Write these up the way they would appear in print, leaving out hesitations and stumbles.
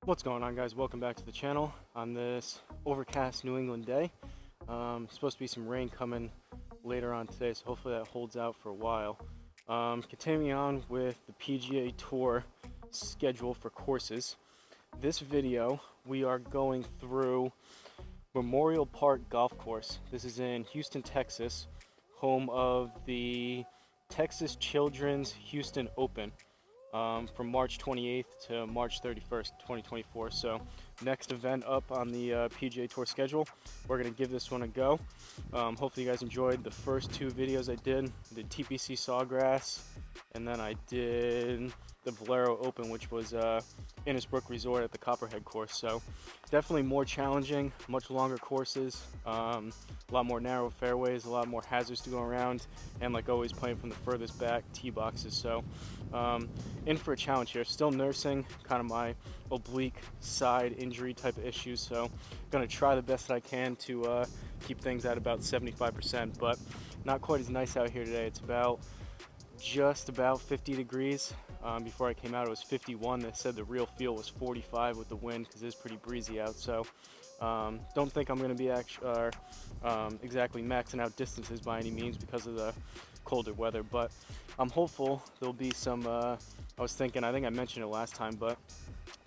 What's going on, guys? Welcome back to the channel on this overcast New England day. Supposed to be some rain coming later on today, so hopefully that holds out for a while. Continuing on with the PGA Tour schedule for courses. This video, we are going through Memorial Park Golf Course. This is in Houston, Texas, home of the Texas Children's Houston Open. From March 28th to March 31st, 2024. So next event up on the PGA Tour schedule. We're going to give this one a go. Hopefully you guys enjoyed the first two videos I did. I did TPC Sawgrass, and then I did the Valero Open, which was Innisbrook Resort at the Copperhead course. So definitely more challenging, much longer courses, a lot more narrow fairways, a lot more hazards to go around, and like always playing from the furthest back tee boxes. So in for a challenge here. Still nursing kind of my oblique side injury type of issues, so gonna try the best that I can to keep things at about 75%, but not quite as nice out here today. It's just about 50 degrees. Before I came out it was 51. They said the real feel was 45 with the wind because it's pretty breezy out. So don't think I'm going to be exactly maxing out distances by any means because of the colder weather, but I'm hopeful there'll be some I think I mentioned it last time, but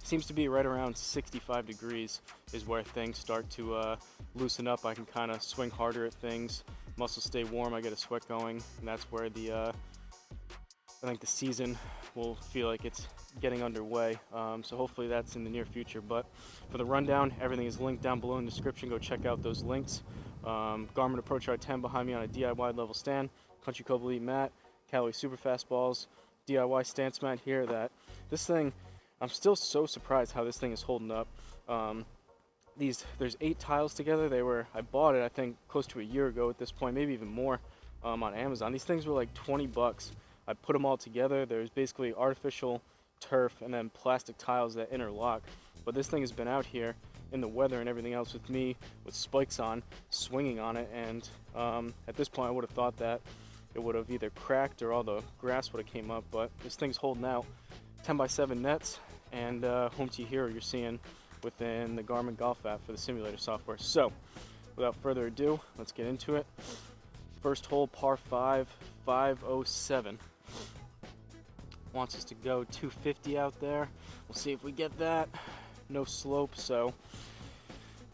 seems to be right around 65 degrees is where things start to loosen up. I can kind of swing harder at things, muscles stay warm, I get a sweat going, and that's where I think the season will feel like it's getting underway. So hopefully that's in the near future. But for the rundown, everything is linked down below in the description. Go check out those links. Garmin Approach R10 behind me on a DIY level stand, Country Cove Elite mat, Callaway Super Fast balls, DIY stance mat here. This thing, I'm still so surprised how this thing is holding up. There's 8 tiles together. I bought it I think close to a year ago at this point, maybe even more, on Amazon. These things were like 20 bucks. I put them all together. There's basically artificial turf and then plastic tiles that interlock. But this thing has been out here in the weather and everything else with me with spikes on, swinging on it, and at this point I would have thought that it would have either cracked or all the grass would have came up, but this thing's holding out. 10x7 nets and home tee hero you're seeing within the Garmin Golf app for the simulator software. So without further ado, let's get into it. First hole, par 5, 507. Wants us to go 250 out there. We'll see if we get that. No slope, so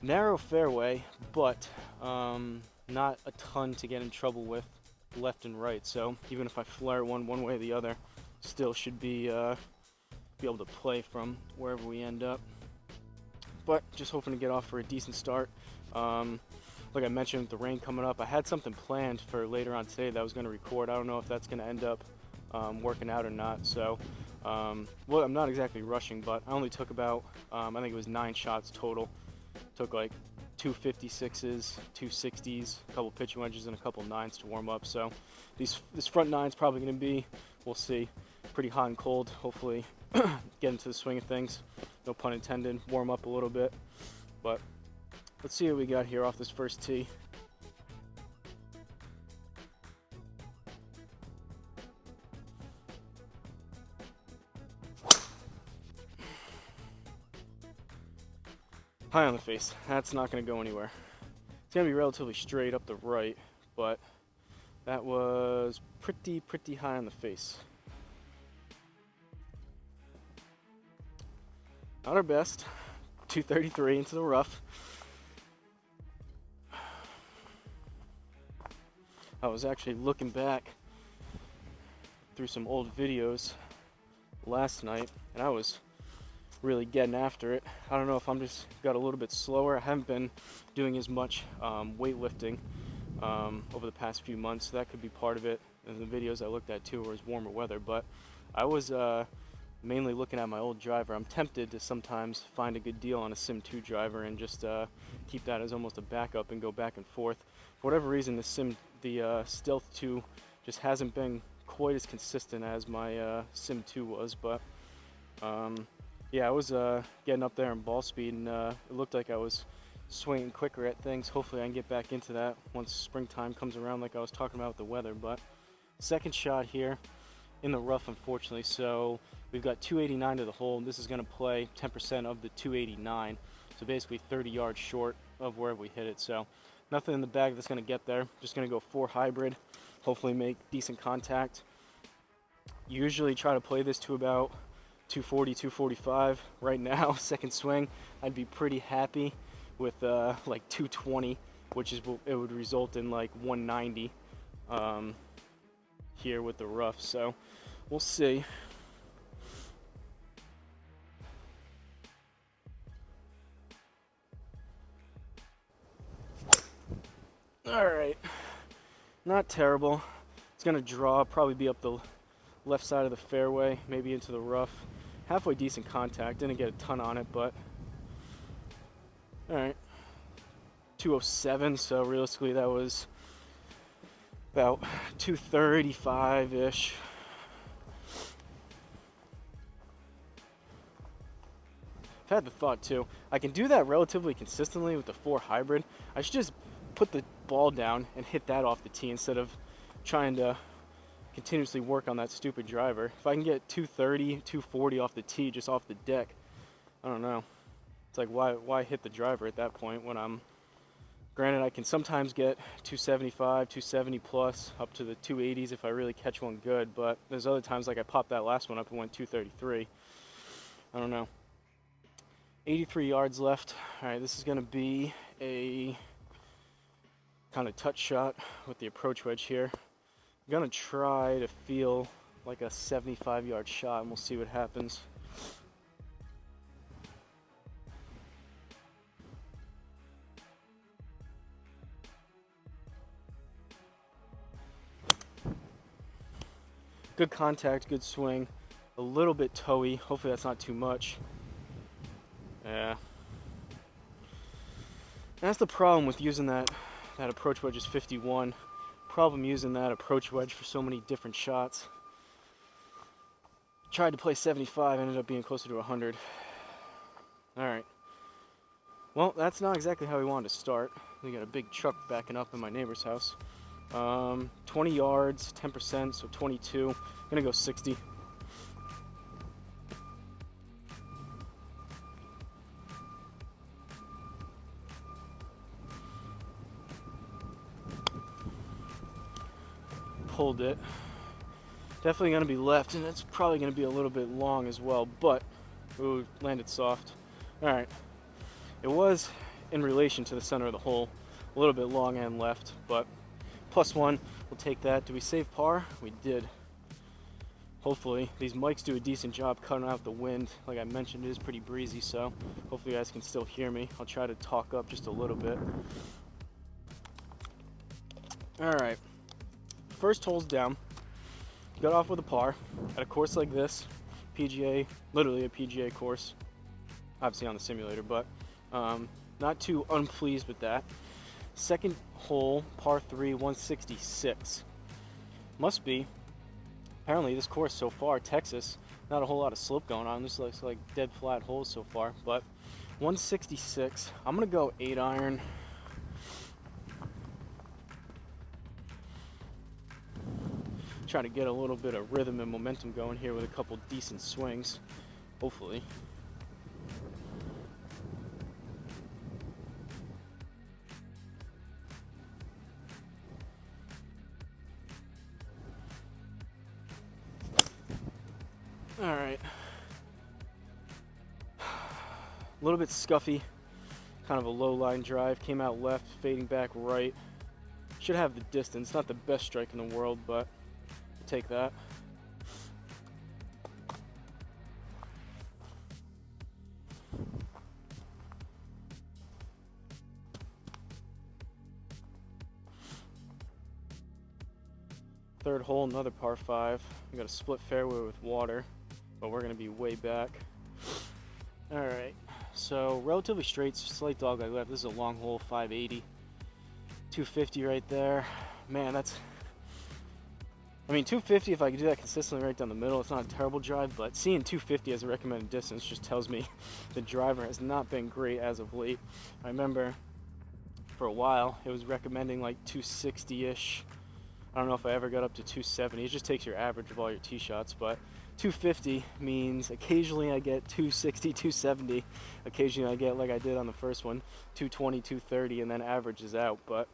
narrow fairway, but not a ton to get in trouble with left and right. So even if I flare one way or the other, still should be able to play from wherever we end up. But just hoping to get off for a decent start. Like I mentioned, with the rain coming up, I had something planned for later on today that I was going to record. I don't know if that's going to end up working out or not. So, well, I'm not exactly rushing, but I only took about, I think it was 9 shots total. Took like 2 56s, 2 60s, a couple pitching wedges, and a couple 9s to warm up. So this front 9's probably going to be, we'll see, pretty hot and cold. Hopefully get into the swing of things. No pun intended. Warm up a little bit. But let's see what we got here off this first tee. High on the face. That's not going to go anywhere. It's going to be relatively straight up the right, but that was pretty high on the face. Not our best. 233 into the rough. I was actually looking back through some old videos last night, and I was really getting after it. I don't know if I'm just got a little bit slower. I haven't been doing as much weightlifting over the past few months, so that could be part of it. And the videos I looked at too was warmer weather, but I was mainly looking at my old driver. I'm tempted to sometimes find a good deal on a Sim 2 driver and just keep that as almost a backup and go back and forth. For whatever reason, the Stealth 2 just hasn't been quite as consistent as my Sim 2 was, but yeah, I was getting up there in ball speed, and it looked like I was swinging quicker at things. Hopefully I can get back into that once springtime comes around, like I was talking about with the weather. But second shot here, in the rough, unfortunately. So we've got 289 to the hole. This is going to play 10% of the 289, so basically 30 yards short of where we hit it. So nothing in the bag that's going to get there. Just going to go 4 hybrid, hopefully make decent contact. Usually try to play this to about 240, 245. Right now, second swing, I'd be pretty happy with like 220, which is it would result in like 190 here with the rough. So we'll see. All right, not terrible. It's gonna draw, probably be up the left side of the fairway, maybe into the rough. Halfway decent contact, didn't get a ton on it, but all right. 207, so realistically that was about 235-ish. I've had the thought too, I can do that relatively consistently with the 4 hybrid. I should just put the ball down and hit that off the tee instead of trying to continuously work on that stupid driver. If I can get 230, 240 off the tee, just off the deck, I don't know. It's like, why hit the driver at that point when I'm, granted I can sometimes get 275, 270 plus, up to the 280s if I really catch one good, but there's other times like I popped that last one up and went 233. I don't know. 83 yards left. All right, this is gonna be a kind of touch shot with the approach wedge here. I'm gonna try to feel like a 75-yard shot and we'll see what happens. Good contact, good swing, a little bit toey. Hopefully that's not too much. Yeah. That's the problem with using that approach wedge is 51. Problem using that approach wedge for so many different shots. Tried to play 75, ended up being closer to 100. All right. Well, that's not exactly how we wanted to start. We got a big truck backing up in my neighbor's house. 20 yards, 10%, so 22. I'm gonna go 60. Pulled it. Definitely gonna be left, and it's probably gonna be a little bit long as well, but ooh, landed soft. All right. It was in relation to the center of the hole, a little bit long and left, but +1, we'll take that. Do we save par? We did. Hopefully, these mics do a decent job cutting out the wind. Like I mentioned, it is pretty breezy, so hopefully you guys can still hear me. I'll try to talk up just a little bit. All right, first hole's down. Got off with a par at a course like this, PGA, literally a PGA course, obviously on the simulator, but not too unpleased with that. Second hole, par 3, 166. Must be, apparently this course so far, Texas, not a whole lot of slope going on. This looks like dead flat holes so far, but 166. I'm gonna go 8 iron. Trying to get a little bit of rhythm and momentum going here with a couple decent swings, hopefully. All right. A little bit scuffy, kind of a low line drive, came out left, fading back right. Should have the distance, not the best strike in the world, but we'll take that. Third hole, another par 5. We got a split fairway with water, but we're gonna be way back. All right, so relatively straight, slight dogleg left. This is a long hole, 580, 250 right there. Man, that's, I mean, 250, if I could do that consistently right down the middle, it's not a terrible drive, but seeing 250 as a recommended distance just tells me the driver has not been great as of late. I remember for a while it was recommending like 260-ish I don't know if I ever got up to 270. It just takes your average of all your tee shots, but 250 means occasionally I get 260, 270. Occasionally I get, like I did on the first one, 220, 230, and then averages out. But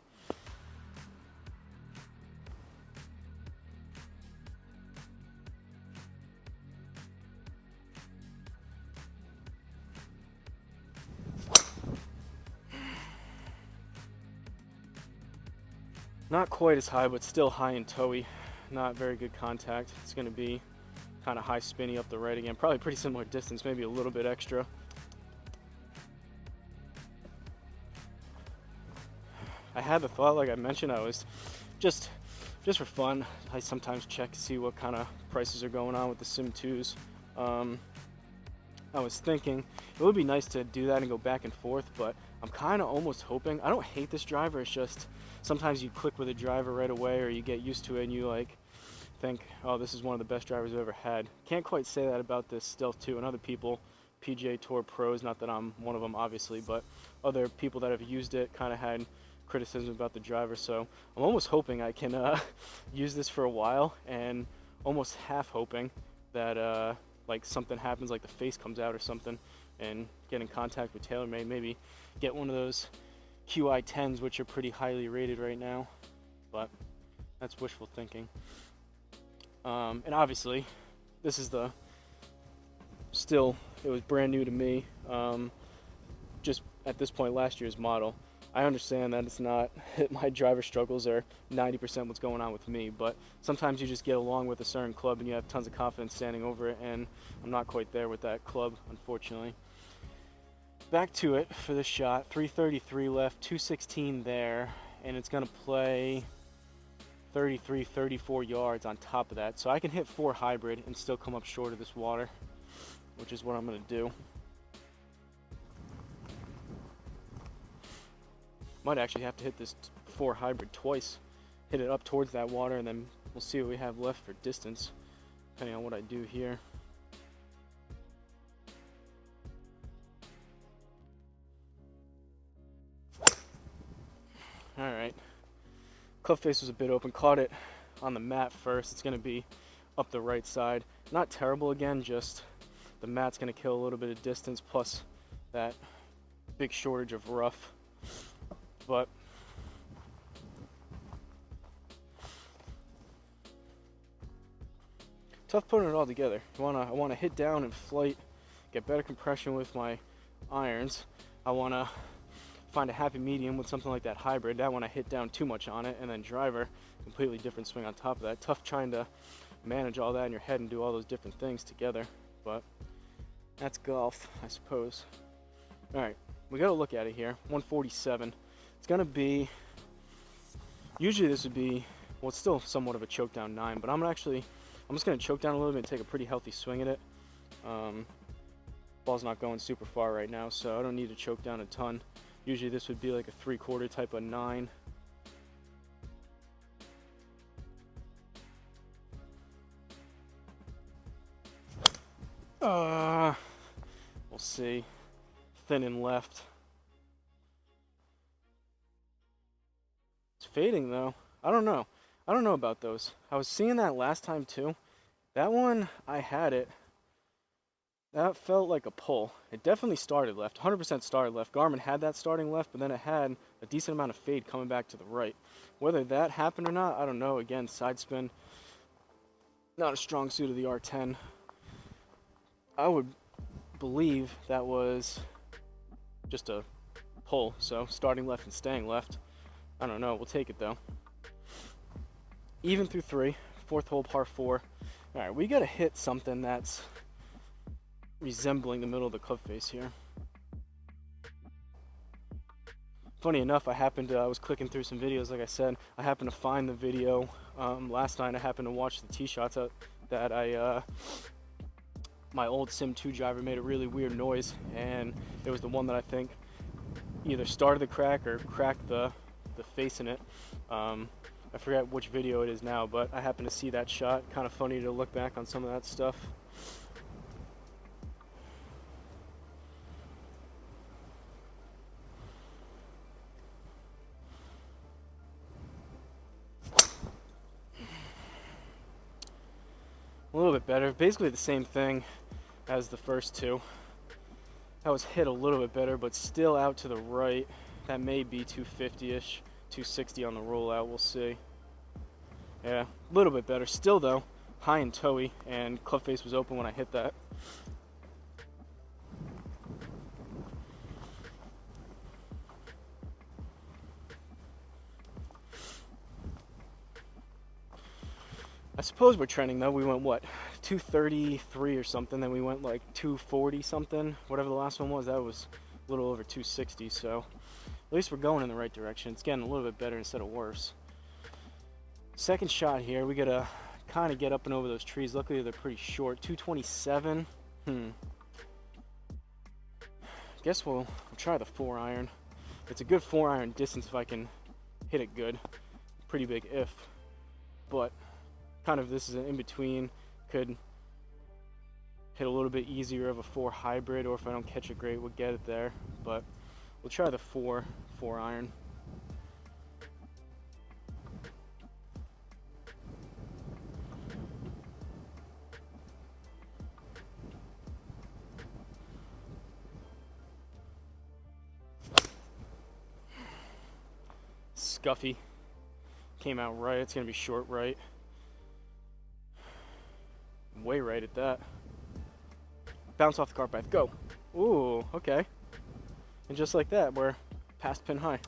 not quite as high, but still high and toey. Not very good contact. It's going to be kind of high spinny up the right again. Probably pretty similar distance, maybe a little bit extra. I had the thought, like I mentioned, I was just for fun. I sometimes check to see what kind of prices are going on with the Sim 2s. I was thinking it would be nice to do that and go back and forth, but I'm kind of almost hoping. I don't hate this driver. It's just sometimes you click with a driver right away, or you get used to it and you like think, oh, this is one of the best drivers I've ever had. Can't quite say that about this Stealth 2 and other people, PGA Tour pros, not that I'm one of them obviously, but other people that have used it kind of had criticism about the driver. So I'm almost hoping I can use this for a while, and almost half hoping that like something happens, like the face comes out or something, and get in contact with TaylorMade, maybe get one of those QI10s, which are pretty highly rated right now, but that's wishful thinking. And obviously this is it was brand new to me, just at this point last year's model. I understand that it's not, my driver struggles are 90% what's going on with me, but sometimes you just get along with a certain club and you have tons of confidence standing over it, and I'm not quite there with that club, unfortunately. Back to it for this shot, 333 left, 216 there, and it's going to play 33, 34 yards on top of that. So I can hit 4 hybrid and still come up short of this water, which is what I'm going to do. Might actually have to hit this 4 hybrid twice, hit it up towards that water, and then we'll see what we have left for distance, depending on what I do here. Alright, club face was a bit open, caught it on the mat first. It's going to be up the right side. Not terrible again, just the mat's going to kill a little bit of distance, plus that big shortage of rough. But tough putting it all together. I want to hit down and flight, get better compression with my irons. I want to find a happy medium with something like that hybrid. That when I hit down too much on it, and then driver, completely different swing on top of that. Tough trying to manage all that in your head and do all those different things together, but that's golf, I suppose. All right, we got to look at it here. 147. It's gonna be, usually this would be, well, it's still somewhat of a choke down 9, but I'm just gonna choke down a little bit and take a pretty healthy swing at it. Ball's not going super far right now, so I don't need to choke down a ton. Usually this would be like a 3/4 type of 9. We'll see. Thin and left. It's fading though. I don't know. I don't know about those. I was seeing that last time too. That one, I had it. That felt like a pull. It definitely started left. 100% started left. Garmin had that starting left, but then it had a decent amount of fade coming back to the right. Whether that happened or not, I don't know. Again, side spin, not a strong suit of the R10. I would believe that was just a pull, so starting left and staying left. I don't know, we'll take it though. Even through 3, 4th hole par 4. All right, we gotta hit something that's resembling the middle of the club face here. Funny enough, I was clicking through some videos, like I said. I happened to find the video last night. I happened to watch the tee shots that my old Sim 2 driver made a really weird noise, and it was the one that I think either started the crack or cracked the face in it. I forget which video it is now, but I happened to see that shot. Kind of funny to look back on some of that stuff. little bit better. Basically the same thing as the first two. That was hit a little bit better, but still out to the right. That may be 250-ish, 260 on the rollout, we'll see. Yeah, a little bit better. Still though, high and toey, and club face was open when I hit that. I suppose we're trending though. We went what, 233 or something, then we went like 240 something, whatever the last one was. That was a little over 260, so at least we're going in the right direction. It's getting a little bit better instead of worse. Second shot here, we gotta kind of get up and over those trees. Luckily they're pretty short. 227. Guess we'll try the 4-iron. It's a good 4-iron distance if I can hit it good. Pretty big if, but kind of this is an in-between. Could hit a little bit easier of a 4 hybrid, or if I don't catch it great, we'll get it there. But we'll try the 4-iron. Scuffy. Came out right. It's gonna be short right. Way right at that. Bounce off the cart path. Go. Ooh, okay. And just like that, we're past pin high.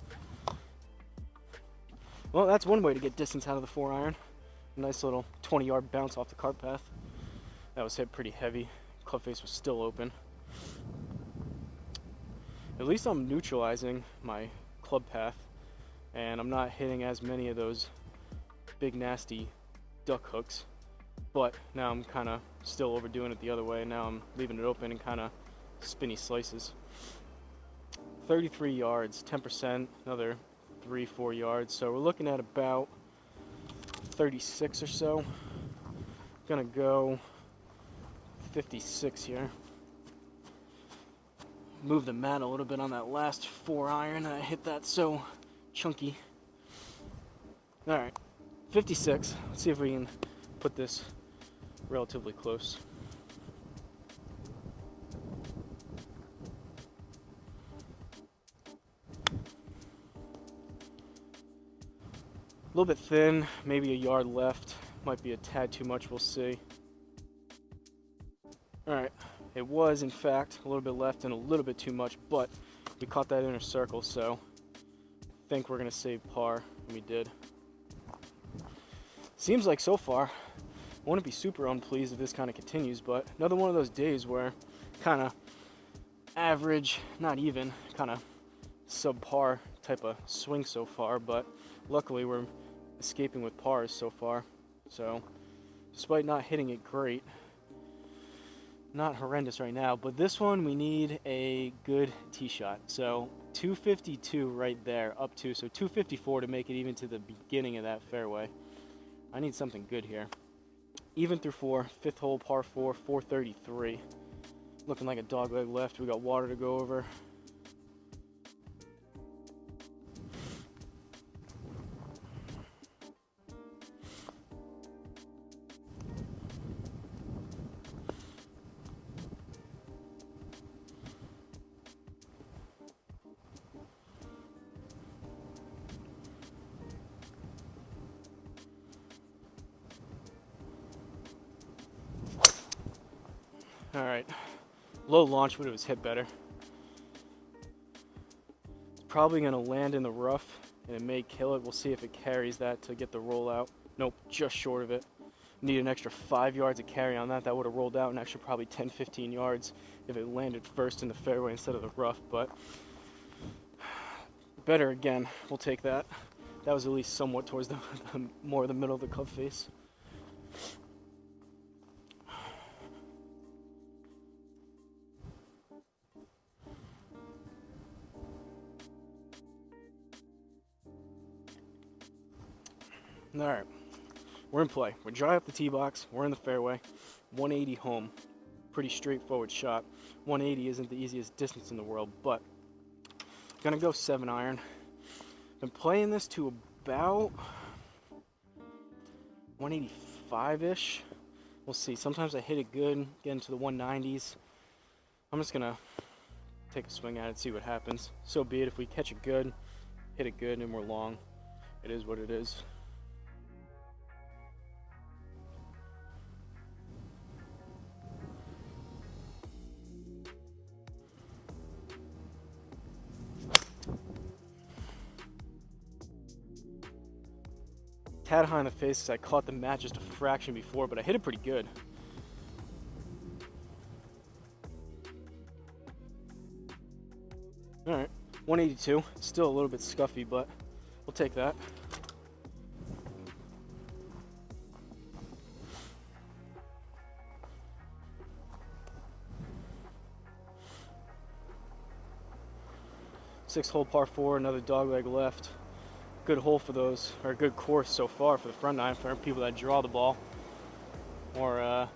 Well, that's one way to get distance out of the 4-iron. Nice little 20-yard bounce off the cart path. That was hit pretty heavy. Club face was still open. At least I'm neutralizing my club path, and I'm not hitting as many of those big nasty duck hooks. But now I'm kind of still overdoing it the other way. Now I'm leaving it open and kind of spinny slices. 33 yards, 10%, another 3-4 yards. So we're looking at about 36 or so. Gonna go 56 here. Move the mat a little bit on that last 4-iron. I hit that so chunky. All right, 56. Let's see if we can put this relatively close. A little bit thin, maybe a yard left. Might be a tad too much, we'll see. Alright, it was in fact a little bit left and a little bit too much, but we caught that inner circle, so I think we're gonna save par, and we did. Seems like so far, I wouldn't be super unpleased if this kind of continues, but another one of those days where kind of average, not even, kind of subpar type of swing so far, but luckily we're escaping with pars so far. So despite not hitting it great, not horrendous right now, but this one we need a good tee shot. So 252 right there, up to, so 254 to make it even to the beginning of that fairway. I need something good here. Even through 4, 5th hole, par 4, 433. Looking like a dog leg left. We got water to go over. All right, low launch, but it was hit better. It's probably gonna land in the rough, and it may kill it. We'll see if it carries that to get the roll out. Nope, just short of it. Need an extra 5 yards of carry on that. That would have rolled out an extra probably 10-15 yards if it landed first in the fairway instead of the rough, but better again. We'll take that. That was at least somewhat towards the more the middle of the club face. All right, we're in play. We're dry off the tee box. We're in the fairway. 180 home. Pretty straightforward shot. 180 isn't the easiest distance in the world, but gonna go 7-iron. Been playing this to about 185-ish. We'll see. Sometimes I hit it good, get into the 190s. I'm just gonna take a swing at it, see what happens. So be it. If we catch it good, hit it good, and we're long, it is what it is. Tad high in the face because I caught the mat just a fraction before, but I hit it pretty good. All right, 182. Still a little bit scuffy, but we'll take that. Six-hole par 4, another dogleg left. Good hole for those, or a good course so far for the front nine for people that draw the ball, or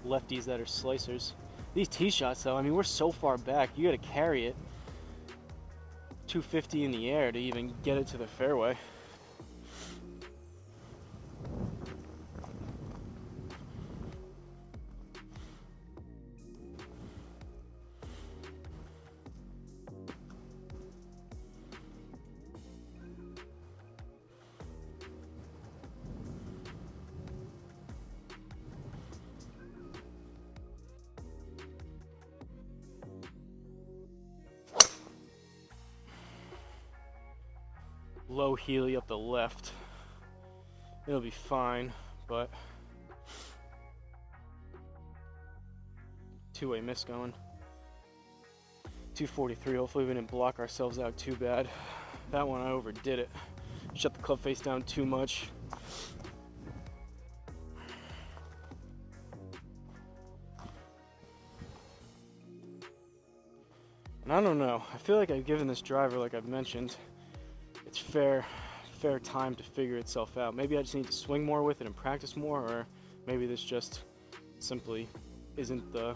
lefties that are slicers. These tee shots, though, I mean, we're so far back, you got to carry it 250 in the air to even get it to the fairway. Low heely up the left. It'll be fine, but two-way miss going. 243. Hopefully we didn't block ourselves out too bad. That one I overdid it. Shut the club face down too much. And I don't know. I feel like I've given this driver, like I've mentioned, it's fair time to figure itself out. Maybe I just need to swing more with it and practice more, or maybe this just simply isn't the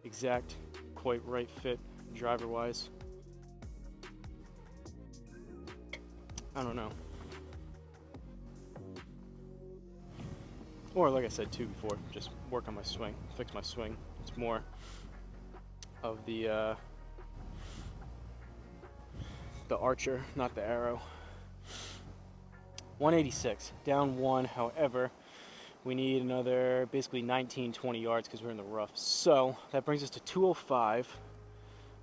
exact quite right fit driver wise. I don't know. Or like I said too before, just work on my swing, fix my swing. It's more of the archer, not the arrow. 186, down one. However, we need another basically 19-20 yards because we're in the rough. So that brings us to 205.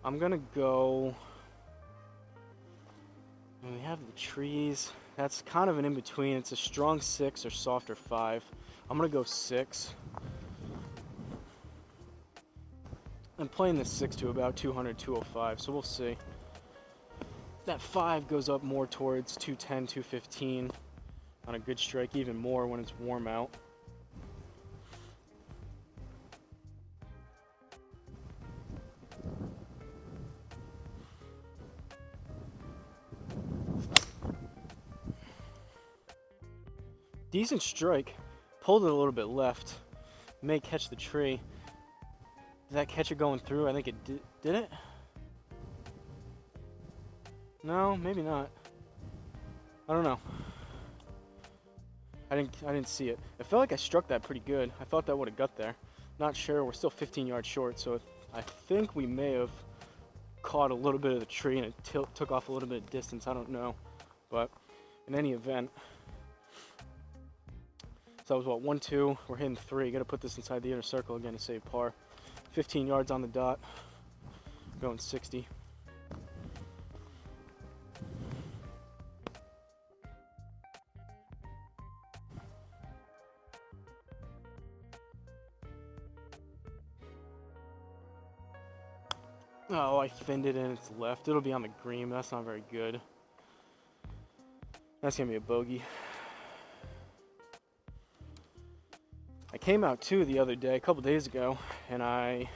I'm gonna go, and we have the trees. That's kind of an in-between. It's a strong 6 or softer 5. I'm gonna go 6. I'm playing this 6 to about 200, 205, so we'll see. That 5 goes up more towards 210, 215 on a good strike, even more when it's warm out. Decent strike. Pulled it a little bit left. May catch the tree. Did that catch it going through? I think it did. Did it? No, maybe not. I don't know. I didn't see it. I felt like I struck that pretty good. I thought that would have got there. Not sure. We're still 15 yards short, so I think we may have caught a little bit of the tree and it took off a little bit of distance. I don't know, but in any event, so that was what, 1-2. We're hitting 3. Got to put this inside the inner circle again to save par. 15 yards on the dot. Going 60. Oh, I finned it and it's left. It'll be on the green. That's not very good. That's gonna be a bogey. I came out too the other day, a couple days ago, and I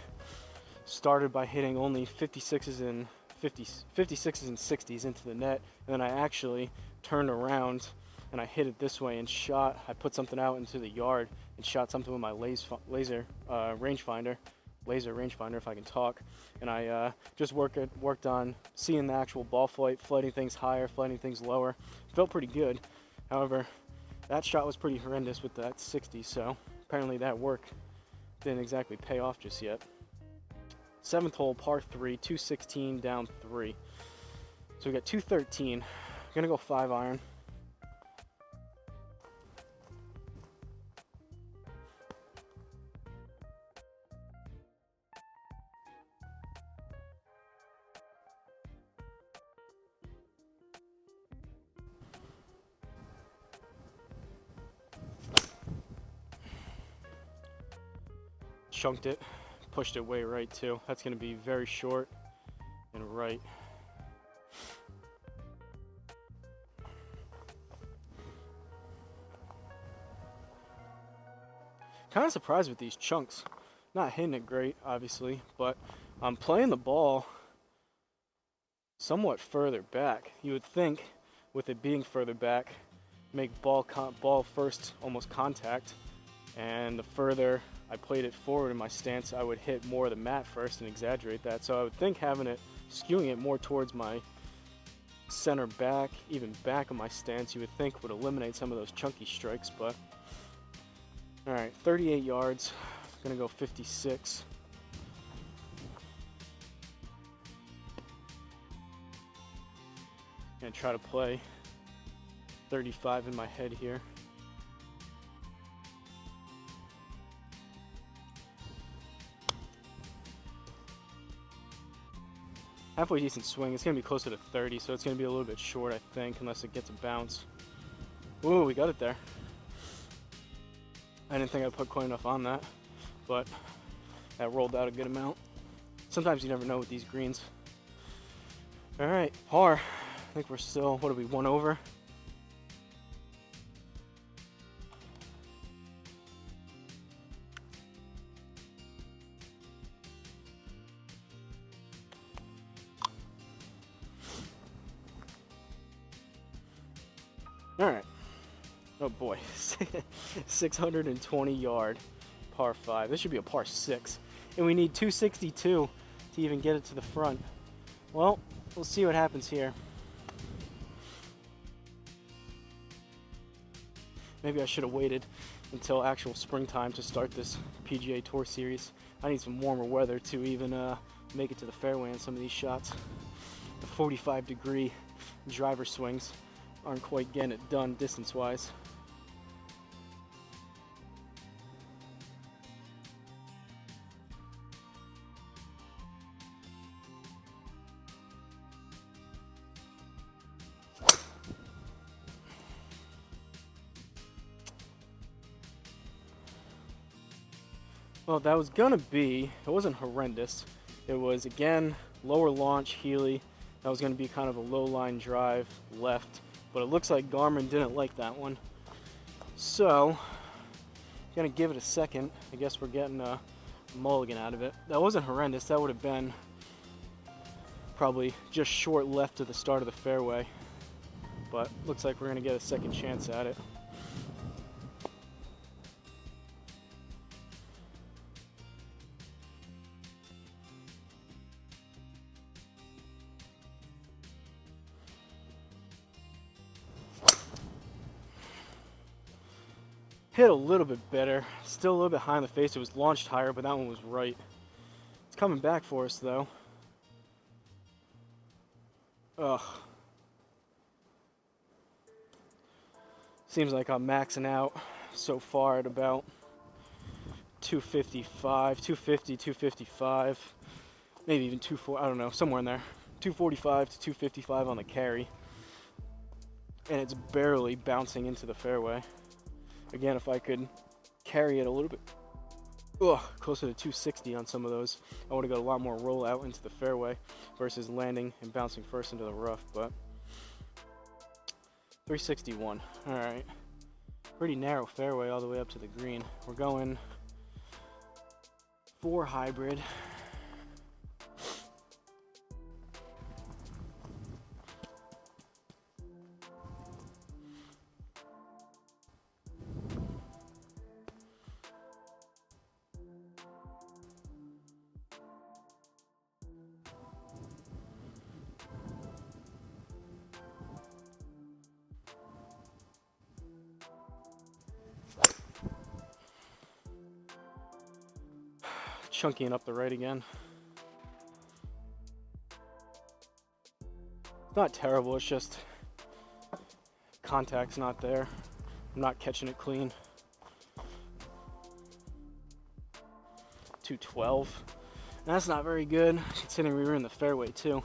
started by hitting only 56s and 60s into the net, and then I actually turned around and I hit it this way and shot. I put something out into the yard and shot something with my laser rangefinder, if I can talk, and I just worked on seeing the actual ball flight, flighting things higher, flighting things lower. It felt pretty good. However, that shot was pretty horrendous with that 60, so apparently that work didn't exactly pay off just yet. 7th hole, par 3, 216 down 3. So we got 213. Gonna go 5 iron. Chunked it, pushed it way right too. That's gonna be very short and right. Kind of surprised with these chunks. Not hitting it great, obviously, but I'm playing the ball somewhat further back. You would think, with it being further back, make ball first almost contact, and the further I played it forward in my stance, I would hit more of the mat first and exaggerate that. So I would think having it, skewing it more towards my center back, even back of my stance, you would think would eliminate some of those chunky strikes, but all right, 38 yards, gonna go 56. Gonna try to play 35 in my head here. Halfway decent swing. It's gonna be closer to 30, so it's gonna be a little bit short, I think, unless it gets a bounce. Ooh, we got it there. I didn't think I'd put quite enough on that, but that rolled out a good amount. Sometimes you never know with these greens. All right, par. I think we're still, what are we, 1 over? All right. Oh boy, 620 yard par 5. This should be a par 6. And we need 262 to even get it to the front. Well, we'll see what happens here. Maybe I should have waited until actual springtime to start this PGA Tour series. I need some warmer weather to even make it to the fairway on some of these shots. The 45-degree driver swings aren't quite getting it done distance-wise. Well, that was gonna be, it wasn't horrendous. It was, again, lower launch, Healy. That was gonna be kind of a low line drive left, but it looks like Garmin didn't like that one. So, gonna give it a second. I guess we're getting a mulligan out of it. That wasn't horrendous. That would have been probably just short left to the start of the fairway, but looks like we're gonna get a second chance at it. Hit a little bit better, still a little bit high in the face. It was launched higher, but that one was right. It's coming back for us though. Ugh. Seems like I'm maxing out so far at about 255, 250, 255, maybe even 240, I don't know, somewhere in there. 245 to 255 on the carry. And it's barely bouncing into the fairway. Again, if I could carry it a little bit closer to 260 on some of those, I would have got a lot more roll out into the fairway versus landing and bouncing first into the rough, but 361. All right, pretty narrow fairway all the way up to the green. We're going 4 hybrid. chunking up the right again. It's not terrible, it's just contact's not there. I'm not catching it clean. 212. That's not very good, considering we were in the fairway too.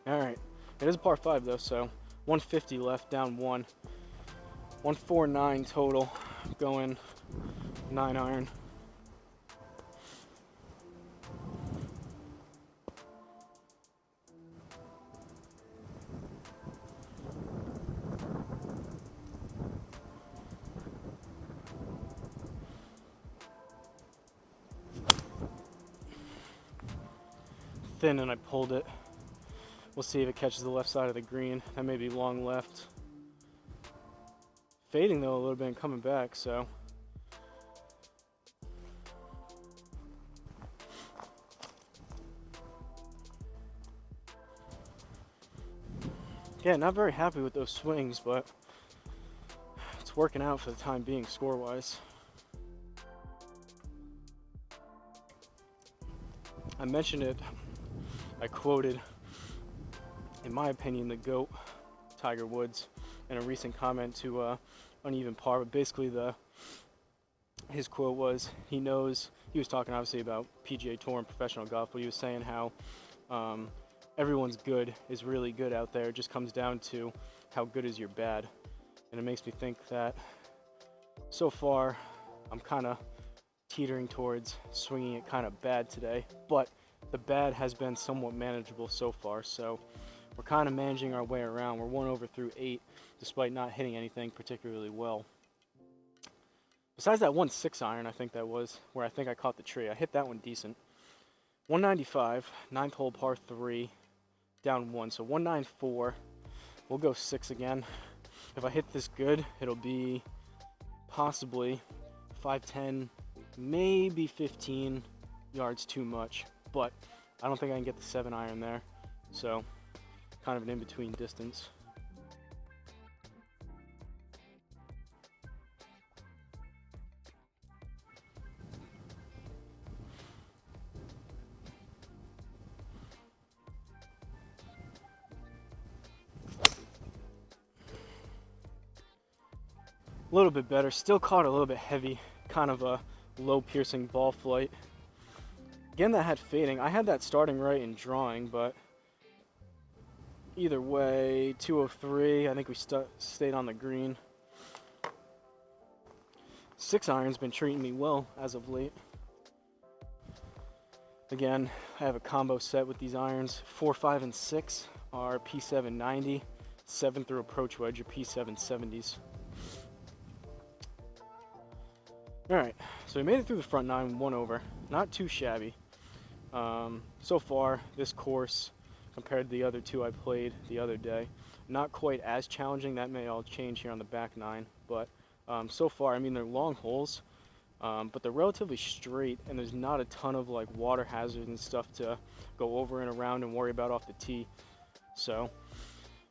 Alright, it is a par 5 though, so 150 left, down 1. 149 total, going 9 iron. Thin and I pulled it. We'll see if it catches the left side of the green. That may be long left. Fading though a little bit and coming back, so. Yeah, not very happy with those swings, but it's working out for the time being score-wise. I mentioned it, I quoted, in my opinion, the GOAT, Tiger Woods, in a recent comment to Uneven Par, but basically his quote was, he knows, he was talking obviously about PGA Tour and professional golf, but he was saying how everyone's good is really good out there. It just comes down to how good is your bad. And it makes me think that so far I'm kind of teetering towards swinging it kind of bad today, but the bad has been somewhat manageable so far, so we're kind of managing our way around. We're 1 over through 8 despite not hitting anything particularly well. Besides that 1 6-iron, I think that was where I think I caught the tree. I hit that one decent. 195, 9th hole par 3, down 1, so 194. We'll go 6 again. If I hit this good, it'll be possibly 5-10, maybe 15 yards too much, but I don't think I can get the 7-iron there, so kind of an in-between distance. A little bit better, still caught a little bit heavy, kind of a low piercing ball flight. Again, that had fading. I had that starting right and drawing, but either way, 203, I think we stayed on the green. 6-iron's been treating me well as of late. Again, I have a combo set with these irons. 4, 5, and 6 are P790. 7 through approach wedge are P770s. Alright, so we made it through the front 9, 1 over. Not too shabby. So far, this course, compared to the other 2 I played the other day, not quite as challenging. That may all change here on the back 9, but so far, I mean, they're long holes, but they're relatively straight, and there's not a ton of like water hazards and stuff to go over and around and worry about off the tee. So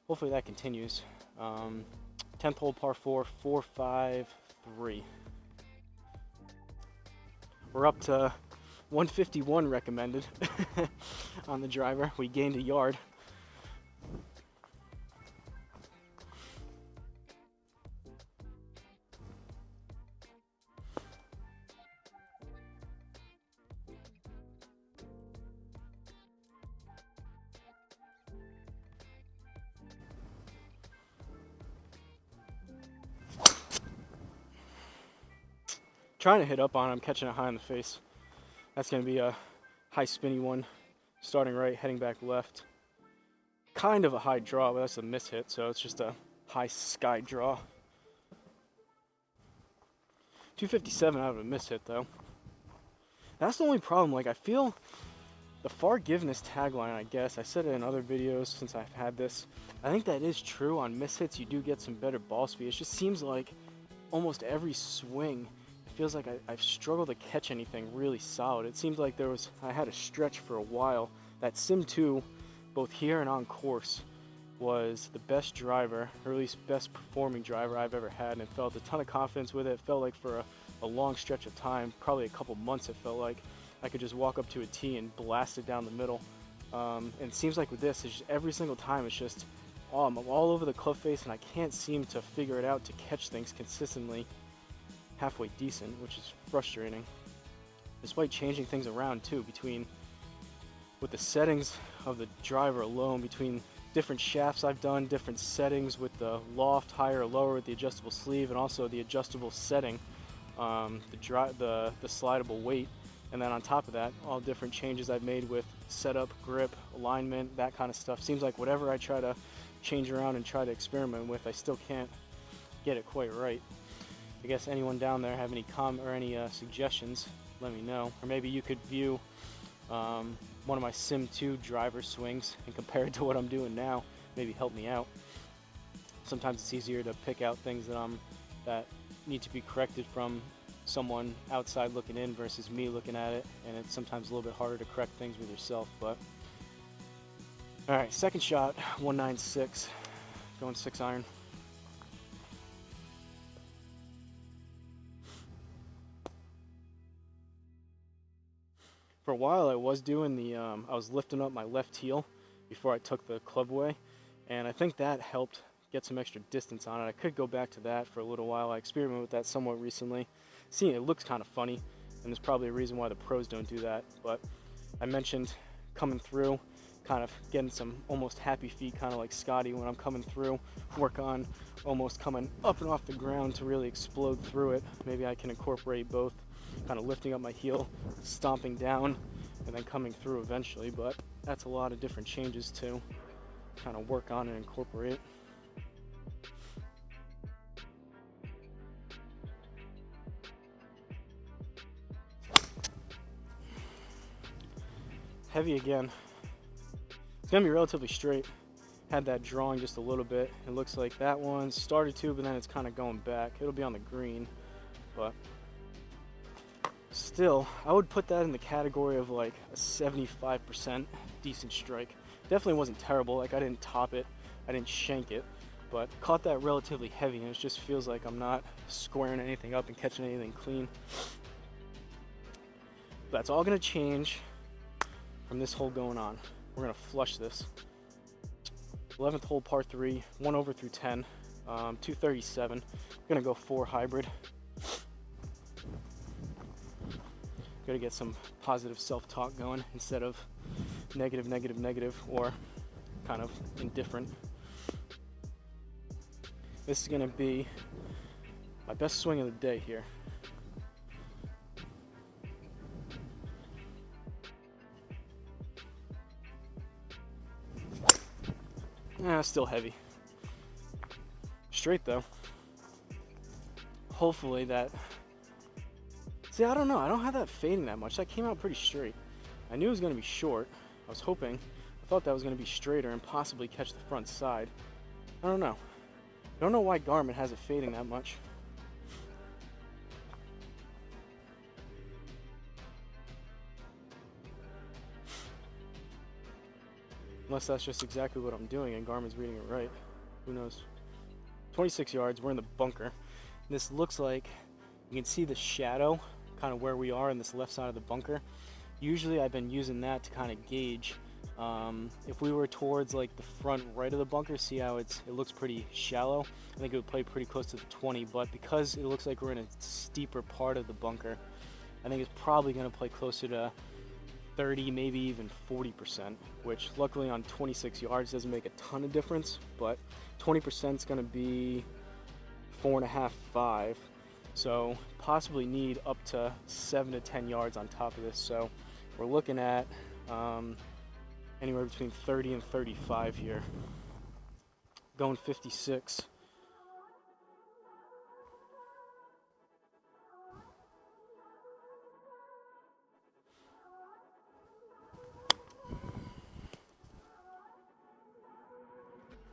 hopefully that continues. 10th hole par 4, 4, 5, 3. We're up to 151 recommended on the driver. We gained a yard. Trying to hit up on it, I'm catching it high in the face. That's going to be a high spinny one, starting right, heading back left. Kind of a high draw, but that's a miss hit, so it's just a high sky draw. 257 out of a miss hit though. That's the only problem. Like, I feel the forgiveness tagline, I guess, I said it in other videos since I've had this. I think that is true. On miss hits, you do get some better ball speed. It just seems like almost every swing, feels like I've struggled to catch anything really solid. It seems like I had a stretch for a while. That Sim 2, both here and on course, was the best driver, or at least best performing driver I've ever had, and it felt a ton of confidence with it. It felt like for a a long stretch of time, probably a couple months, it felt like I could just walk up to a tee and blast it down the middle. And it seems like with this, it's just every single time it's just, oh, I'm all over the club face and I can't seem to figure it out to catch things consistently halfway decent, which is frustrating. Despite changing things around too, with the settings of the driver alone, between different shafts I've done, different settings with the loft, higher or lower with the adjustable sleeve, and also the adjustable setting, the slidable weight, and then on top of that, all different changes I've made with setup, grip, alignment, that kind of stuff. Seems like whatever I try to change around and try to experiment with, I still can't get it quite right. I guess anyone down there have any suggestions, let me know. Or maybe you could view one of my Sim 2 driver swings and compare it to what I'm doing now. Maybe help me out. Sometimes it's easier to pick out things that need to be corrected from someone outside looking in versus me looking at it, and it's sometimes a little bit harder to correct things with yourself. But all right, second shot, 196, going 6-iron. For a while I was doing I was lifting up my left heel before I took the club away, and I think that helped get some extra distance on it. I could go back to that for a little while. I experimented with that somewhat recently. Seeing it looks kind of funny, and there's probably a reason why the pros don't do that, but I mentioned coming through, kind of getting some almost happy feet, kind of like Scotty when I'm coming through, work on almost coming up and off the ground to really explode through it. Maybe I can incorporate both, kind of lifting up my heel, stomping down, and then coming through eventually, but that's a lot of different changes to kind of work on and incorporate. Heavy again. It's gonna be relatively straight. Had that drawing just a little bit. It looks like that one started to, but then it's kind of going back. It'll be on the green, but still, I would put that in the category of like a 75% decent strike. Definitely wasn't terrible. Like, I didn't top it, I didn't shank it, but caught that relatively heavy, and it just feels like I'm not squaring anything up and catching anything clean. But that's all gonna change from this hole going on. We're gonna flush this. 11th hole, par 3, 1 over through 10, 237. Gonna go 4 hybrid. Gotta get some positive self-talk going instead of negative, negative, negative, or kind of indifferent. This is gonna be my best swing of the day here. Still heavy. Straight though. Hopefully that... See, I don't know. I don't have that fading that much. That came out pretty straight. I knew it was going to be short. I thought that was going to be straighter and possibly catch the front side. I don't know. I don't know why Garmin has it fading that much. Unless that's just exactly what I'm doing and Garmin's reading it right. Who knows? 26 yards, we're in the bunker. This looks like, you can see the shadow, kind of where we are in this left side of the bunker. Usually I've been using that to kind of gauge if we were towards like the front right of the bunker. See how it looks pretty shallow? I think it would play pretty close to the 20, but because it looks like we're in a steeper part of the bunker, I think it's probably going to play closer to 30, maybe even 40%, which luckily on 26 yards doesn't make a ton of difference, but 20% is going to be 4.5, 5. So possibly need up to 7 to 10 yards on top of this. So we're looking at anywhere between 30 and 35 here. Going 56.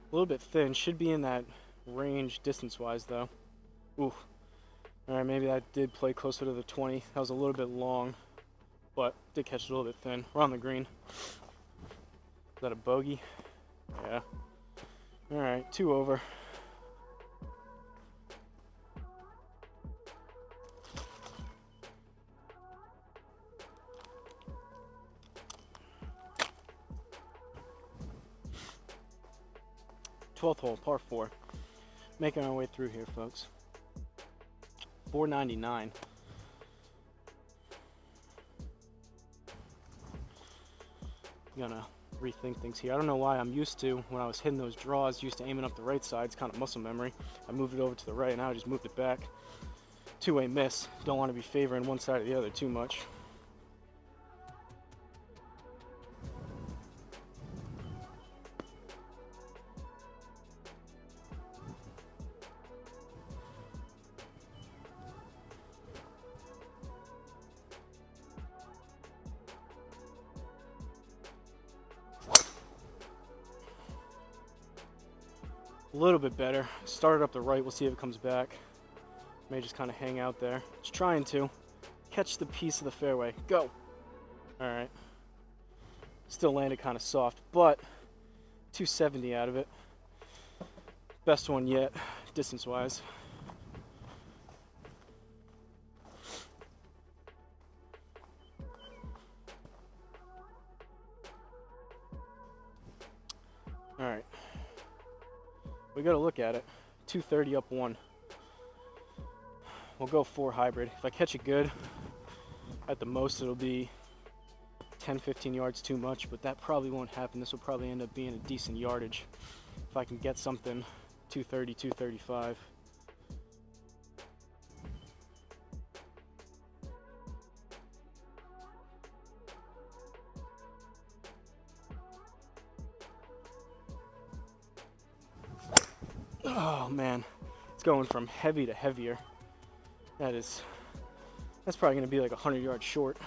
A little bit thin, should be in that range distance-wise though. Ooh. Alright, maybe that did play closer to the 20. That was a little bit long, but did catch it a little bit thin. We're on the green. Is that a bogey? Yeah. Alright, 2 over. 12th hole, par 4. Making our way through here, folks. 499. Gonna rethink things here. I don't know why. I'm used to, when I was hitting those draws, used to aiming up the right side. It's kind of muscle memory. I moved it over to the right, and now I just moved it back. Two-way miss. Don't want to be favoring one side or the other too much. A little bit better. Started up the right. We'll see if it comes back. May just kind of hang out there. Just trying to catch the piece of the fairway. Go. All right. Still landed kind of soft, but 270 out of it. Best one yet, distance-wise. All right. We got to look at it. 230 up 1. We'll go 4 hybrid. If I catch it good, at the most it'll be 10-15 yards too much, but that probably won't happen. This will probably end up being a decent yardage if I can get something 230, 235. Oh man, it's going from heavy to heavier. That's probably going to be like 100 yards short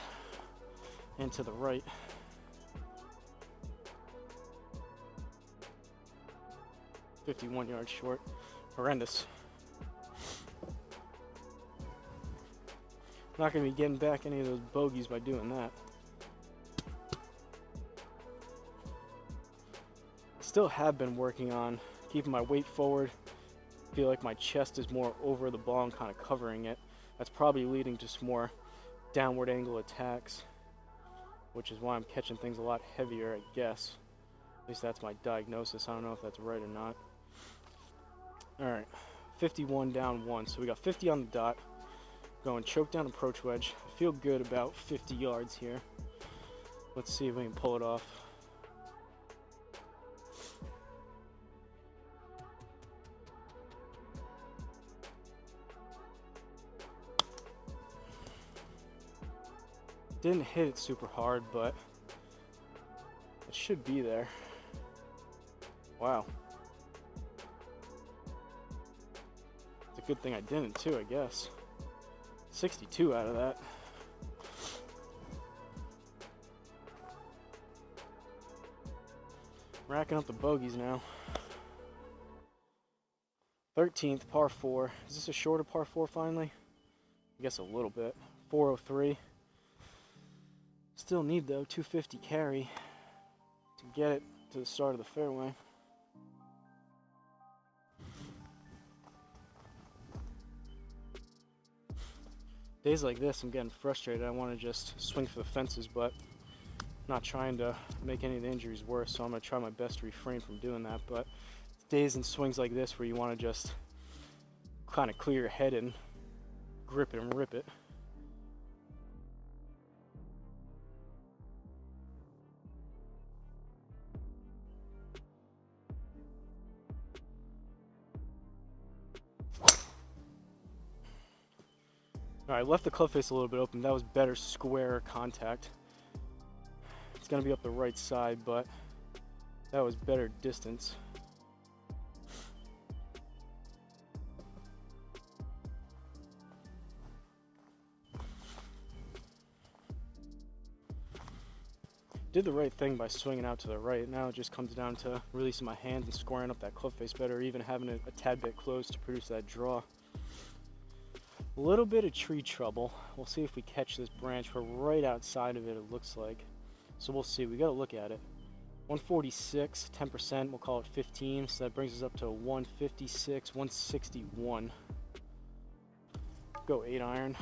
and to the right. $51 yards short. Horrendous. Not going to be getting back any of those bogeys by doing that. Still have been working on keeping my weight forward. Feel like my chest is more over the ball and kind of covering it. That's probably leading to some more downward angle attacks, which is why I'm catching things a lot heavier, I guess. At least that's my diagnosis. I don't know if that's right or not. All right, 51 down 1. So we got 50 on the dot. Going choke down approach wedge. I feel good about 50 yards here. Let's see if we can pull it off. Didn't hit it super hard, but it should be there. Wow. It's a good thing I didn't too, I guess. 62 out of that. Racking up the bogeys now. 13th, par 4. Is this a shorter par 4 finally? I guess a little bit. 403. Still need though 250 carry to get it to the start of the fairway. Days like this I'm getting frustrated. I want to just swing for the fences, but I'm not trying to make any of the injuries worse, so I'm going to try my best to refrain from doing that. But it's days and swings like this where you want to just kind of clear your head and grip it and rip it. Alright, left the club face a little bit open. That was better square contact. It's going to be up the right side, but that was better distance. Did the right thing by swinging out to the right. Now it just comes down to releasing my hands and squaring up that club face better, or even having it a tad bit close to produce that draw. A little bit of tree trouble. We'll see if we catch this branch. We're right outside of it, it looks like. So we'll see. We got to look at it. 146, 10%, we'll call it 15. So that brings us up to 156, 161. Go 8 iron.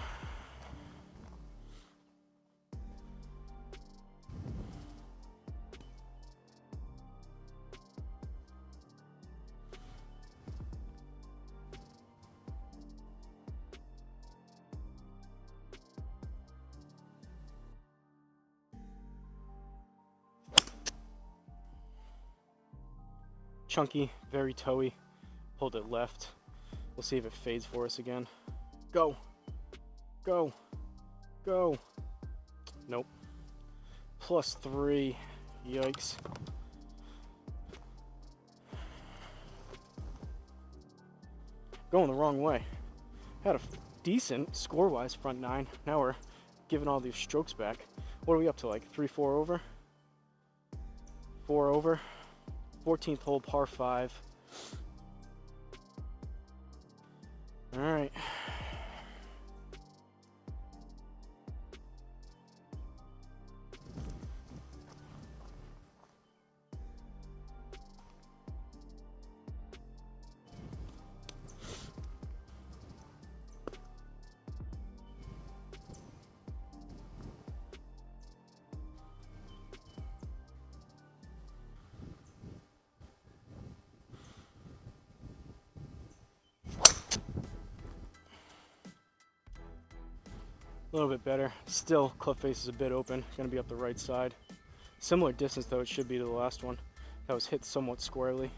chunky, very toey. Pulled it left. We'll see if it fades for us again. Go, go, go. Nope. +3. Yikes. Going the wrong way. Had a decent score-wise front 9. Now we're giving all these strokes back. What are we up to, like 3-4 over? 4 over. 14th hole, par 5. All right. A little bit better. Still, club face is a bit open. Going to be up the right side. Similar distance though it should be to the last one. That was hit somewhat squarely.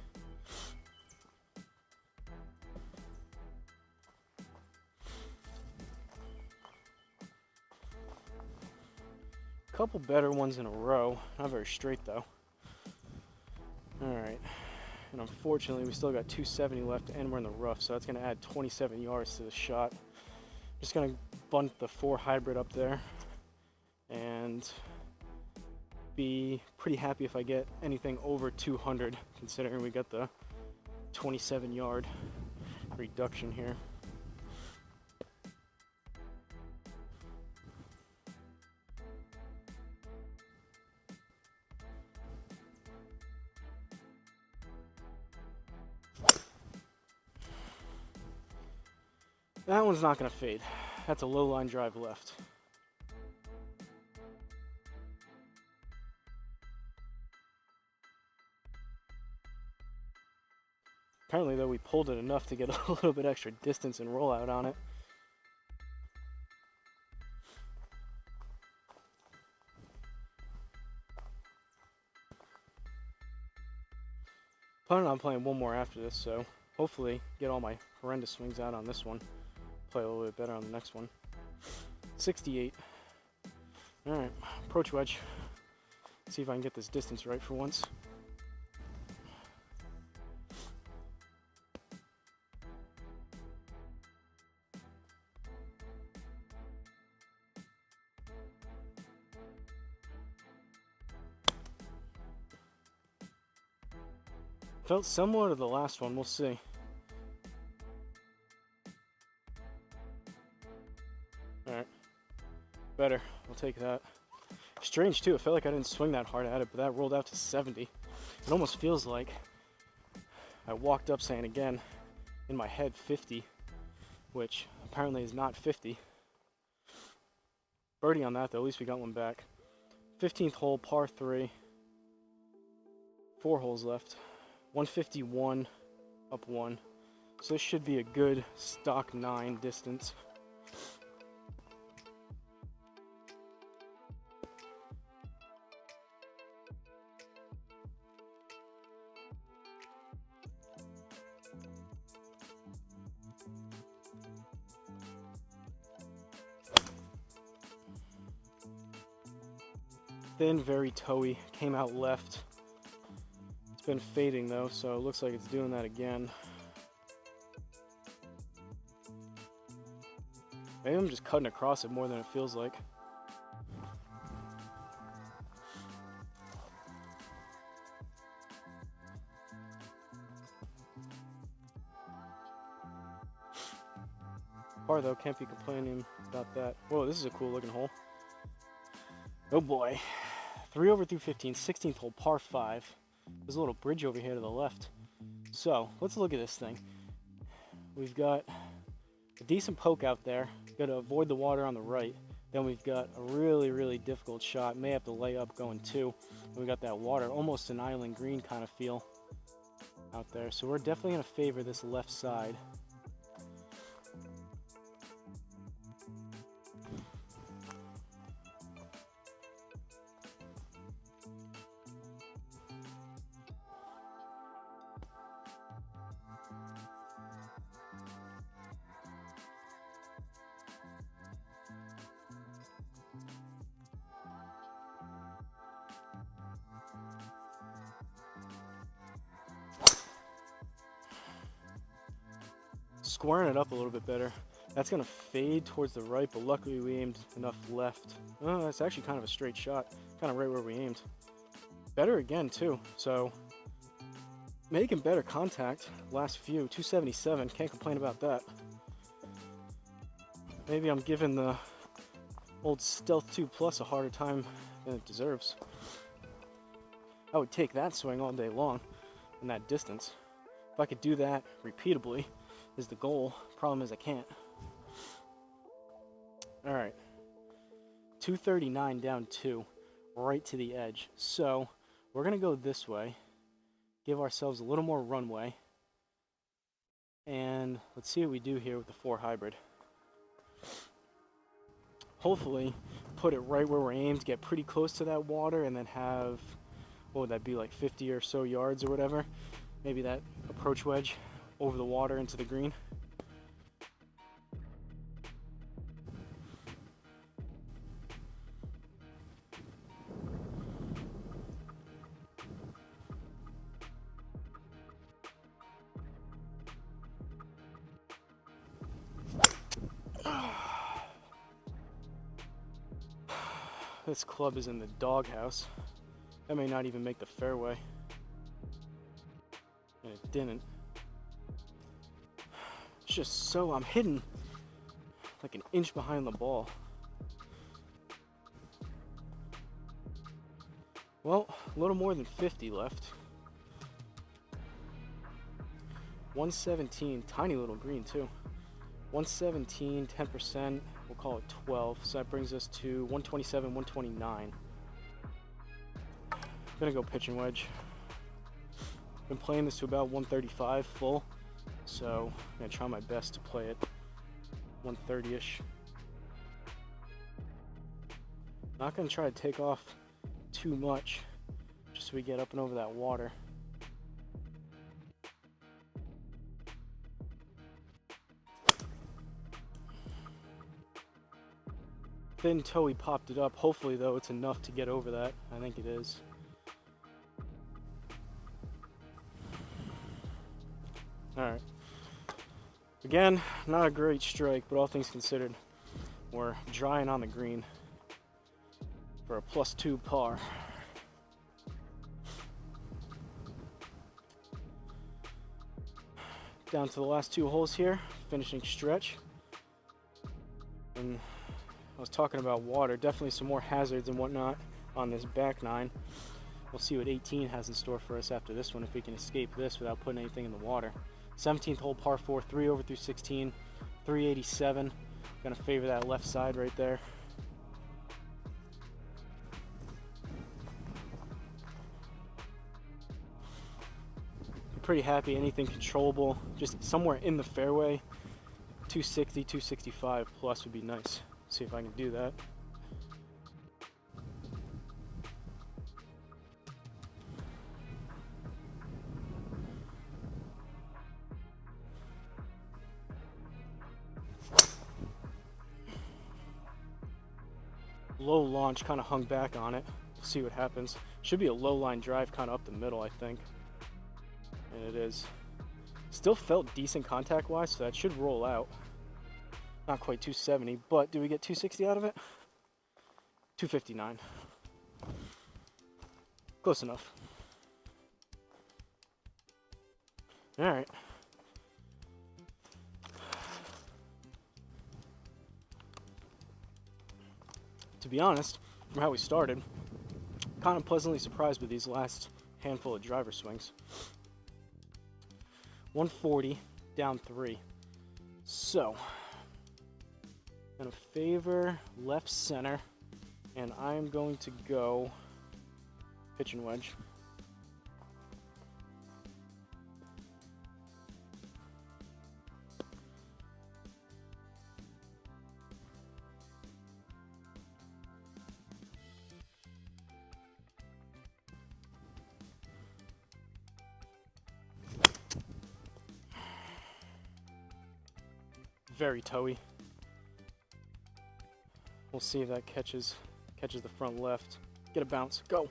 Couple better ones in a row. Not very straight though. Alright. And unfortunately we still got 270 left and we're in the rough, so that's going to add 27 yards to the shot. Just going to bunt the 4 hybrid up there and be pretty happy if I get anything over 200, considering we got the 27 yard reduction here. That one's not going to fade. That's a low line drive left. Apparently though we pulled it enough to get a little bit extra distance and roll out on it. Planning on playing one more after this, so hopefully get all my horrendous swings out on this one. Play a little bit better on the next one. 68. Alright, approach wedge. See if I can get this distance right for once. Felt similar to the last one, we'll see. Alright, better, I'll take that. Strange too, it felt like I didn't swing that hard at it, but that rolled out to 70. It almost feels like I walked up saying again, in my head 50, which apparently is not 50. Birdie on that though, at least we got one back. 15th hole, par 3. 4 holes left. 151 up 1. So this should be a good stock 9 distance. Thin, very toey, came out left. It's been fading though, so it looks like it's doing that again. Maybe I'm just cutting across it more than it feels like. Par though, can't be complaining about that. Whoa, this is a cool looking hole. Oh boy. 3 over through 15, 16th hole, par 5. There's a little bridge over here to the left. So, let's look at this thing. We've got a decent poke out there. Got to avoid the water on the right. Then we've got a really, really difficult shot. May have to lay up going 2. And we got that water, almost an island green kind of feel out there. So we're definitely going to favor this left side. squaring it up a little bit better. That's gonna fade towards the right, but luckily we aimed enough left. Oh, that's actually kind of a straight shot, kind of right where we aimed. Better again too, so making better contact. Last few, 277, can't complain about that. Maybe I'm giving the old Stealth 2 Plus a harder time than it deserves. I would take that swing all day long in that distance. If I could do that repeatably is the goal. Problem is I can't. All right, 239 down 2, right to the edge. So we're gonna go this way, give ourselves a little more runway, and let's see what we do here with the 4 hybrid. Hopefully put it right where we're aimed, get pretty close to that water, and then have, what would that be, like 50 or so yards or whatever, maybe that approach wedge over the water into the green. This club is in the doghouse. That may not even make the fairway. And it didn't. It's just so, I'm hidden like an inch behind the ball. Well, a little more than 50 left. 117, tiny little green too. 117, 10%, we'll call it 12, so that brings us to 127, 129. I'm gonna go pitch and wedge. Been playing this to about 135 full, so I'm gonna try my best to play it 130-ish. Not gonna try to take off too much, just so we get up and over that water. Thin toe, he popped it up. Hopefully though it's enough to get over that. I think it is. Alright. Again, not a great strike, but all things considered, we're drying on the green for a +2 par. Down to the last 2 holes here, finishing stretch. And I was talking about water, definitely some more hazards and whatnot on this back 9. We'll see what 18 has in store for us after this one, if we can escape this without putting anything in the water. 17th hole, par 4, 3 over through 16, 387. Gonna favor that left side right there. I'm pretty happy, anything controllable, just somewhere in the fairway. 260, 265 plus would be nice. See if I can do that. Low launch, kind of hung back on it. We'll see what happens. Should be a low line drive kind of up the middle, I think. And it is. Still felt decent contact wise, so that should roll out. Not quite 270, but do we get 260 out of it? 259. Close enough. All right. To be honest, from how we started, kind of pleasantly surprised with these last handful of driver swings. 140, down 3. So, I'm going to favor left center, and I'm going to go pitch and wedge. Very toey. We'll see if that catches the front left. Get a bounce. Go.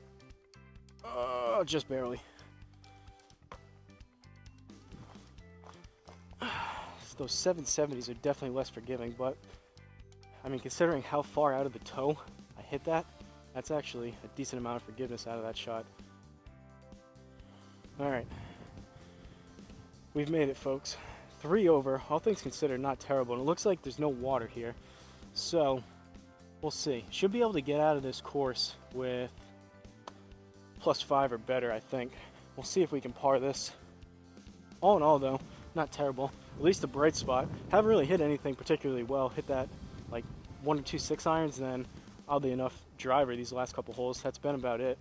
Just barely. those 770s are definitely less forgiving, but I mean, considering how far out of the toe I hit that, that's actually a decent amount of forgiveness out of that shot. All right, we've made it, folks. 3 over, all things considered, not terrible, and it looks like there's no water here, so we'll see. Should be able to get out of this course with +5 or better, I think. We'll see if we can par this. All in all, though, not terrible. At least a bright spot. Haven't really hit anything particularly well. Hit that like 1 or 2 6-irons, and then oddly enough, driver these last couple holes. That's been about it.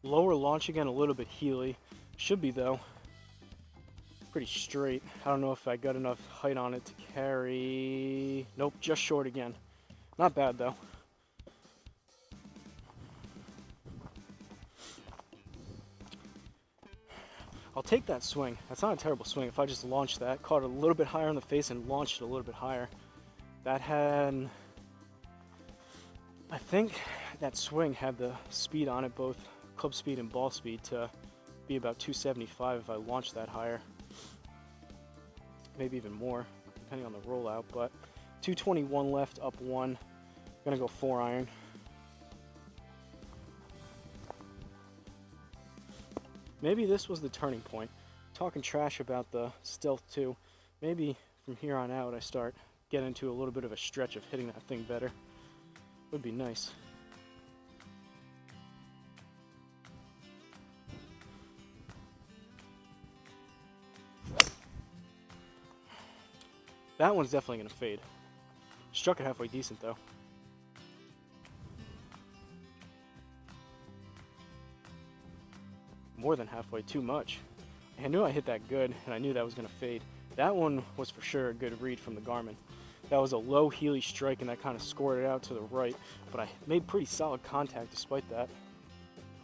Lower launch again, a little bit heely. Should be, though, pretty straight. I don't know if I got enough height on it to carry. Nope, just short again. Not bad, though. I'll take that swing. That's not a terrible swing. If I just launched that, caught it a little bit higher on the face and launched it a little bit higher. That had, I think that swing had the speed on it, both club speed and ball speed, to be about 275 if I launched that higher. Maybe even more, depending on the rollout, but 221 left, up 1. Gonna go 4-iron. Maybe this was the turning point. Talking trash about the Stealth 2. Maybe from here on out I start getting into a little bit of a stretch of hitting that thing better. Would be nice. That one's definitely going to fade. Struck it halfway decent, though. More than halfway, too much. I knew I hit that good, and I knew that was going to fade. That one was for sure a good read from the Garmin. That was a low heely strike, and that kind of scored it out to the right, but I made pretty solid contact despite that.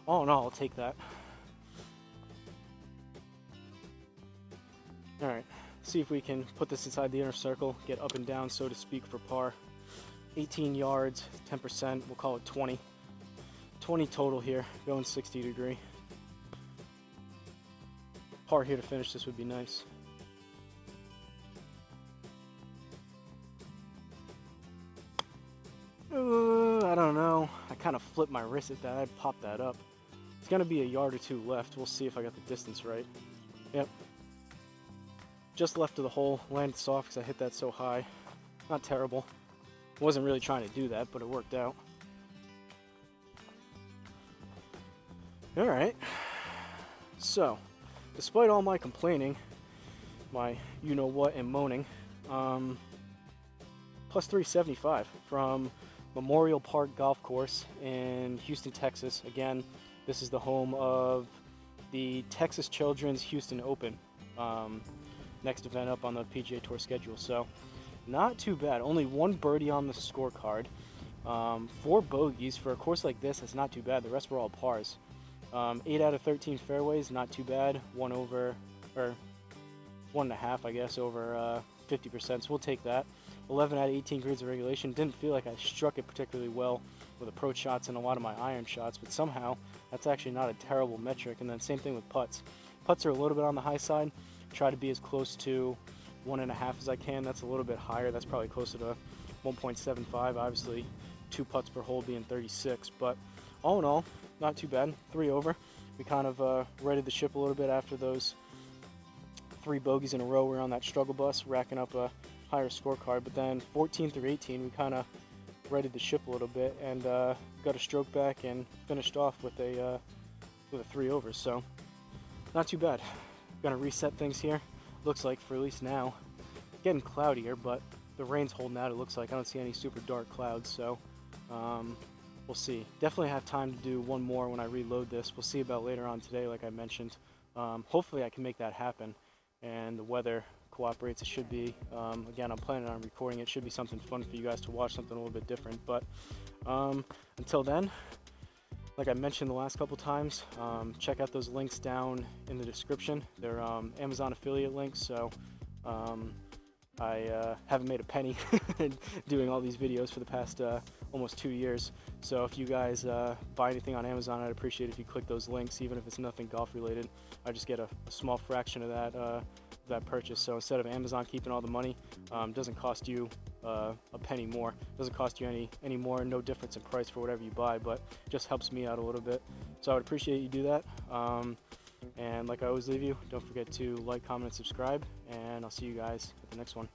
All in all, I'll take that. All right. See if we can put this inside the inner circle, get up and down, so to speak, for par. 18 yards, 10%, we'll call it 20. 20 total here, going 60 degree. Par here to finish this would be nice. I don't know. I kind of flipped my wrist at that. I'd pop that up. It's going to be a yard or 2 left. We'll see if I got the distance right. Yep. Just left of the hole, landed soft because I hit that so high. Not terrible. Wasn't really trying to do that, but it worked out. Alright. So, despite all my complaining, my you-know-what and moaning, plus 375 from Memorial Park Golf Course in Houston, Texas. Again, this is the home of the Texas Children's Houston Open. Next event up on the PGA Tour schedule, so not too bad. Only 1 birdie on the scorecard, 4 bogeys for a course like this. It's not too bad. The rest were all pars. 8 out of 13 fairways, not too bad. 1 over, or 1.5, I guess, over 50%. So we'll take that. 11 out of 18 greens of regulation. Didn't feel like I struck it particularly well with approach shots and a lot of my iron shots, but somehow that's actually not a terrible metric. And then same thing with putts. Putts are a little bit on the high side. Try to be as close to 1.5 as I can. That's a little bit higher. That's probably closer to 1.75. Obviously, 2 putts per hole being 36. But all in all, not too bad. 3 over. We kind of righted the ship a little bit after those 3 bogeys in a row. We were on that struggle bus, racking up a higher scorecard. But then 14 through 18, we kind of righted the ship a little bit and got a stroke back and finished off with a 3 over. So not too bad. Gonna reset things here. Looks like for at least now, getting cloudier, but the rain's holding out. It looks like I don't see any super dark clouds, so we'll see. Definitely have time to do 1 more when I reload this. We'll see about later on today, like I mentioned. Hopefully I can make that happen, and the weather cooperates. It should be. Again, I'm planning on recording it. Should be something fun for you guys to watch, something a little bit different. But until then, like I mentioned the last couple times, check out those links down in the description. They're Amazon affiliate links, so I haven't made a penny doing all these videos for the past almost 2 years. So if you guys buy anything on Amazon, I'd appreciate if you click those links, even if it's nothing golf related. I just get a small fraction of that purchase. So instead of Amazon keeping all the money, doesn't cost you a penny more. Doesn't cost you any more. No difference in price for whatever you buy, but just helps me out a little bit. So I would appreciate you do that. And like I always leave you, don't forget to like, comment, and subscribe, and I'll see you guys at the next one.